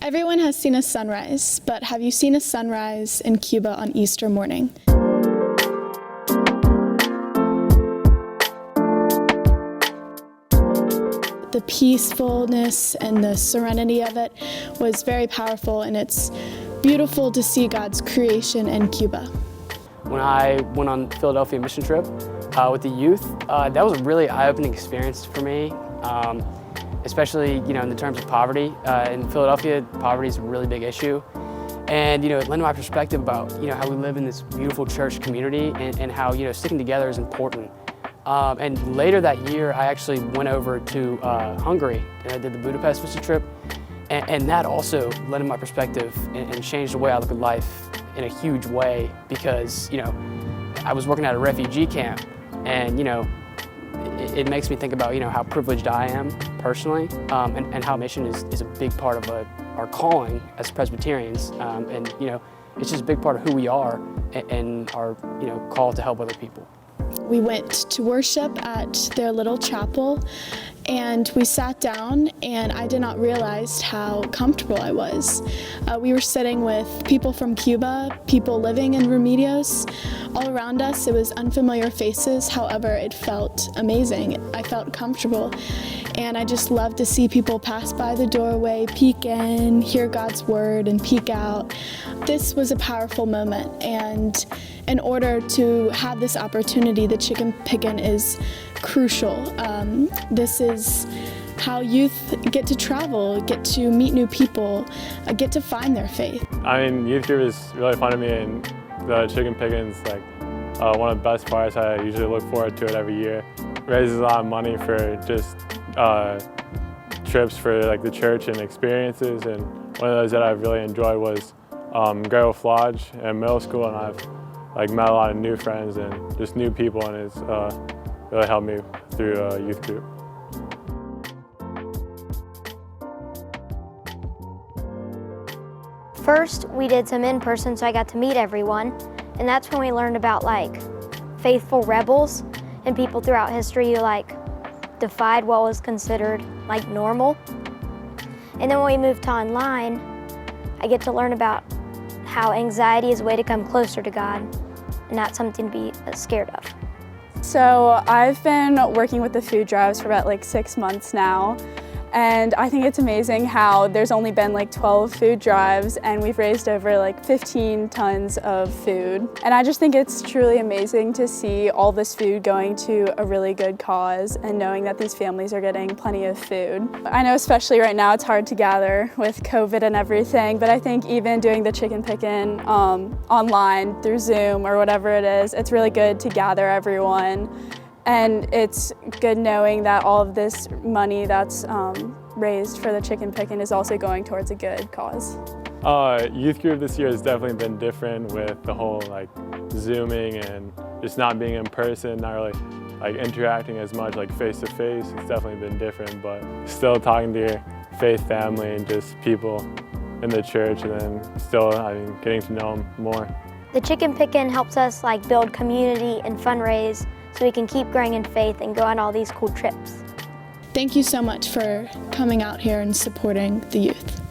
Everyone has seen a sunrise, but have you seen a sunrise in Cuba on Easter morning? The peacefulness and the serenity of it was very powerful, and it's beautiful to see God's creation in Cuba. When I went on the Philadelphia mission trip with the youth, that was a really eye-opening experience for me, especially in the terms of poverty. In Philadelphia, poverty is a really big issue. And it lent my perspective about how we live in this beautiful church community and how sticking together is important. And later that year, I actually went over to Hungary and I did the Budapest mission trip. And that also led to my perspective and changed the way I look at life in a huge way, because I was working at a refugee camp, and it makes me think about how privileged I am personally, and how mission is a big part of our calling as Presbyterians, and it's just a big part of who we are and our call to help other people. We went to worship at their little chapel, and we sat down, and I did not realize how comfortable I was. We were sitting with people from Cuba, people living in Remedios. All around us, it was unfamiliar faces. However, it felt amazing. I felt comfortable, and I just love to see people pass by the doorway, peek in, hear God's word, and peek out. This was a powerful moment, and in order to have this opportunity, the chicken pickin is crucial. This is how youth get to travel, get to meet new people, get to find their faith. I mean, youth group is really fun to me, and the chicken pickin's like one of the best parts. I usually look forward to it every year. It raises a lot of money for just trips for like the church and experiences, and one of those that I've really enjoyed was Garfield Lodge in middle school, and I've met a lot of new friends and just new people, and it's really helped me through youth group. First, we did some in-person, so I got to meet everyone, and that's when we learned about faithful rebels and people throughout history who defied what was considered normal. And then when we moved to online, I get to learn about how anxiety is a way to come closer to God and not something to be scared of. So I've been working with the food drives for about 6 months now, and I think it's amazing how there's only been 12 food drives, and we've raised over 15 tons of food. And I just think it's truly amazing to see all this food going to a really good cause and knowing that these families are getting plenty of food. I know especially right now it's hard to gather with COVID and everything, but I think even doing the chicken pickin online through Zoom or whatever it is, it's really good to gather everyone. And it's good knowing that all of this money that's raised for the chicken pickin is also going towards a good cause. Youth group this year has definitely been different with the whole Zooming and just not being in person, not really interacting as much face to face. It's definitely been different, but still talking to your faith family and just people in the church, and then still getting to know them more. The chicken pickin helps us build community and fundraise, so we can keep growing in faith and go on all these cool trips. Thank you so much for coming out here and supporting the youth.